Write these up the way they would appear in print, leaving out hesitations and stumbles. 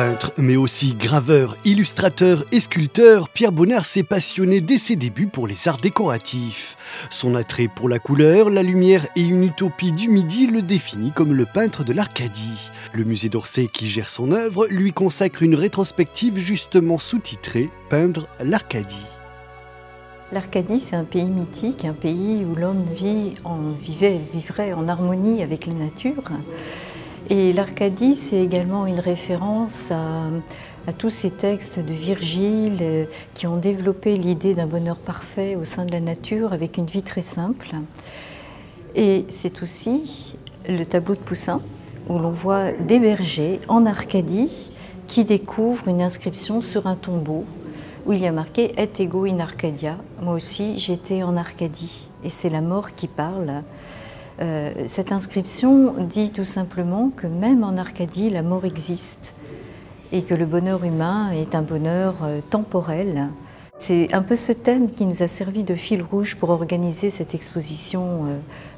Peintre, mais aussi graveur, illustrateur et sculpteur, Pierre Bonnard s'est passionné dès ses débuts pour les arts décoratifs. Son attrait pour la couleur, la lumière et une utopie du Midi le définit comme le peintre de l'Arcadie. Le musée d'Orsay, qui gère son œuvre, lui consacre une rétrospective justement sous-titrée « Peindre l'Arcadie ». L'Arcadie, c'est un pays mythique, un pays où l'homme vivrait en harmonie avec la nature. Et l'Arcadie, c'est également une référence à tous ces textes de Virgile qui ont développé l'idée d'un bonheur parfait au sein de la nature avec une vie très simple. Et c'est aussi le tableau de Poussin où l'on voit des bergers en Arcadie qui découvrent une inscription sur un tombeau où il y a marqué « Et ego in Arcadia ». Moi aussi, j'étais en Arcadie et c'est la mort qui parle. Cette inscription dit tout simplement que même en Arcadie, la mort existe et que le bonheur humain est un bonheur temporel. C'est un peu ce thème qui nous a servi de fil rouge pour organiser cette exposition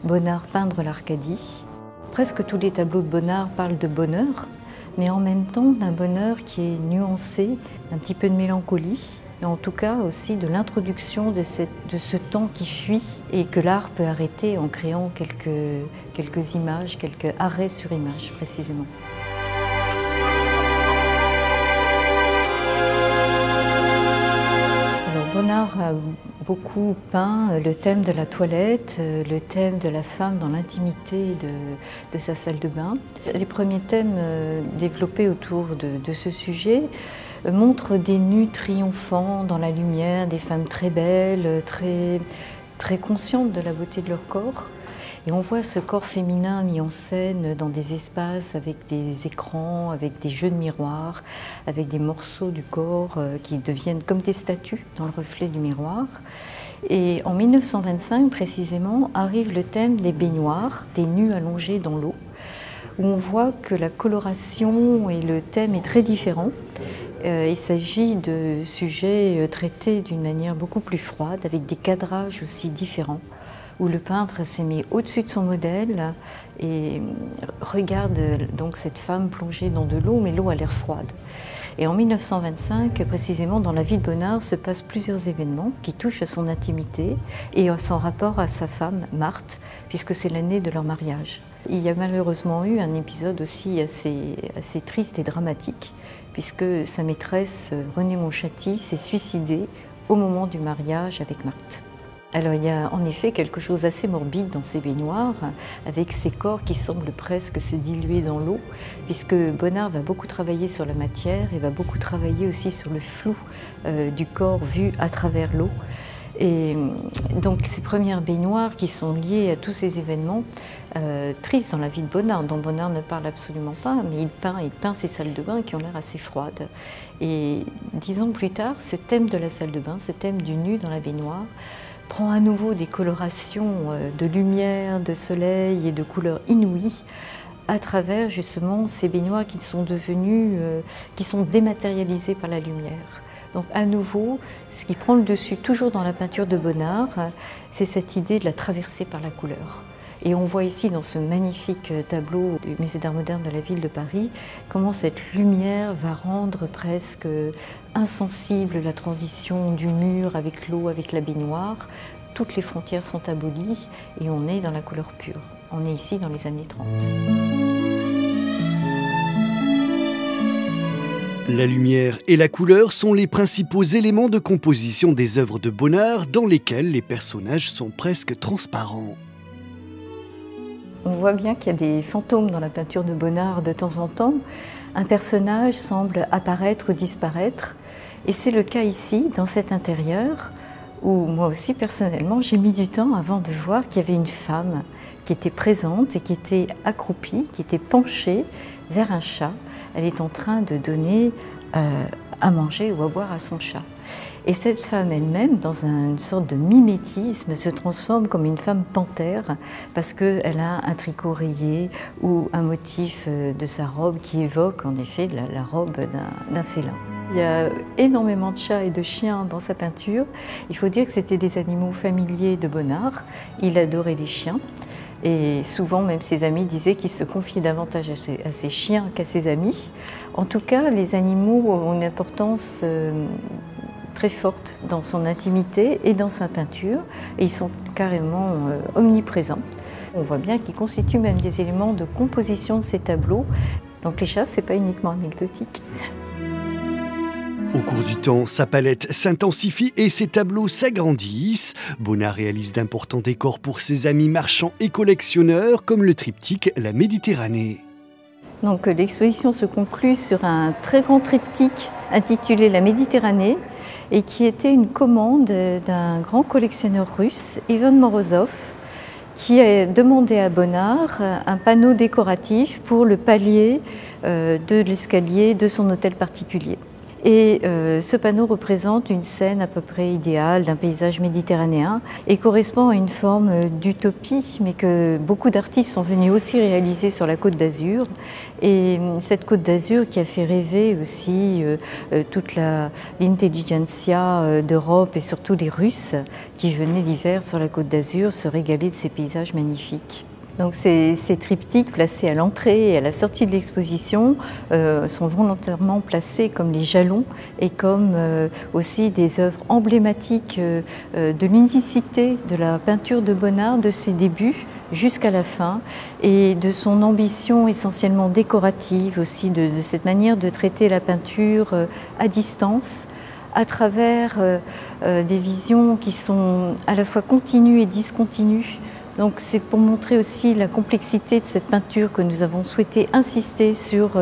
Bonnard peindre l'Arcadie. Presque tous les tableaux de Bonnard parlent de bonheur, mais en même temps d'un bonheur qui est nuancé, un petit peu de mélancolie, et en tout cas aussi de l'introduction de ce temps qui fuit et que l'art peut arrêter en créant quelques images, quelques arrêts sur images précisément. Alors Bonnard a beaucoup peint le thème de la toilette, le thème de la femme dans l'intimité de sa salle de bain. Les premiers thèmes développés autour de ce sujet montrent des nus triomphants dans la lumière, des femmes très belles, très conscientes de la beauté de leur corps. Et on voit ce corps féminin mis en scène dans des espaces avec des écrans, avec des jeux de miroirs, avec des morceaux du corps qui deviennent comme des statues dans le reflet du miroir. Et en 1925 précisément arrive le thème des baignoires, des nus allongés dans l'eau, où on voit que la coloration et le thème est très différent. Il s'agit de sujets traités d'une manière beaucoup plus froide, avec des cadrages aussi différents, où le peintre s'est mis au-dessus de son modèle et regarde donc cette femme plongée dans de l'eau, mais l'eau a l'air froide. Et en 1925, précisément dans la vie de Bonnard, se passent plusieurs événements qui touchent à son intimité et à son rapport à sa femme, Marthe, puisque c'est l'année de leur mariage. Il y a malheureusement eu un épisode aussi assez triste et dramatique, puisque sa maîtresse, Renée Montchâty, s'est suicidée au moment du mariage avec Marthe. Alors il y a en effet quelque chose d'assez morbide dans ces baignoires, avec ces corps qui semblent presque se diluer dans l'eau, puisque Bonnard va beaucoup travailler sur la matière et va beaucoup travailler aussi sur le flou du corps vu à travers l'eau. Et donc ces premières baignoires qui sont liées à tous ces événements tristes dans la vie de Bonnard, dont Bonnard ne parle absolument pas, mais il peint ces salles de bain qui ont l'air assez froides. Et 10 ans plus tard, ce thème de la salle de bain, ce thème du nu dans la baignoire, prend à nouveau des colorations de lumière, de soleil et de couleurs inouïes à travers justement ces baignoires qui sont devenues, qui sont dématérialisées par la lumière. Donc à nouveau, ce qui prend le dessus toujours dans la peinture de Bonnard, c'est cette idée de la traversée par la couleur. Et on voit ici dans ce magnifique tableau du Musée d'Art moderne de la ville de Paris, comment cette lumière va rendre presque insensible la transition du mur avec l'eau, avec la baignoire. Toutes les frontières sont abolies et on est dans la couleur pure. On est ici dans les années 30. La lumière et la couleur sont les principaux éléments de composition des œuvres de Bonnard dans lesquelles les personnages sont presque transparents. On voit bien qu'il y a des fantômes dans la peinture de Bonnard de temps en temps. Un personnage semble apparaître ou disparaître. Et c'est le cas ici, dans cet intérieur, où moi aussi, personnellement, j'ai mis du temps avant de voir qu'il y avait une femme qui était présente et qui était accroupie, qui était penchée vers un chat. Elle est en train de donner à manger ou à boire à son chat. Et cette femme elle-même, dans une sorte de mimétisme, se transforme comme une femme panthère parce qu'elle a un tricot rayé ou un motif de sa robe qui évoque en effet la robe d'un félin. Il y a énormément de chats et de chiens dans sa peinture. Il faut dire que c'était des animaux familiers de Bonnard. Il adorait les chiens. Et souvent, même ses amis disaient qu'il se confiait davantage à ses chiens qu'à ses amis. En tout cas, les animaux ont une importance très forte dans son intimité et dans sa peinture, et ils sont carrément omniprésents. On voit bien qu'ils constituent même des éléments de composition de ces tableaux. Donc les chasses, ce n'est pas uniquement anecdotique. Au cours du temps, sa palette s'intensifie et ses tableaux s'agrandissent. Bonnard réalise d'importants décors pour ses amis marchands et collectionneurs, comme le triptyque La Méditerranée. Donc l'exposition se conclut sur un très grand triptyque intitulé La Méditerranée et qui était une commande d'un grand collectionneur russe, Ivan Morozov, qui a demandé à Bonnard un panneau décoratif pour le palier de l'escalier de son hôtel particulier. Et ce panneau représente une scène à peu près idéale d'un paysage méditerranéen et correspond à une forme d'utopie, mais que beaucoup d'artistes sont venus aussi réaliser sur la Côte d'Azur. Et cette Côte d'Azur qui a fait rêver aussi toute l'intelligentsia d'Europe et surtout les Russes qui venaient l'hiver sur la Côte d'Azur se régaler de ces paysages magnifiques. Donc ces triptyques placés à l'entrée et à la sortie de l'exposition sont volontairement placés comme les jalons et comme aussi des œuvres emblématiques de l'unicité de la peinture de Bonnard, de ses débuts jusqu'à la fin, et de son ambition essentiellement décorative aussi, de cette manière de traiter la peinture à distance, à travers des visions qui sont à la fois continues et discontinues. Donc c'est pour montrer aussi la complexité de cette peinture que nous avons souhaité insister sur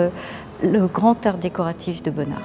le grand art décoratif de Bonnard.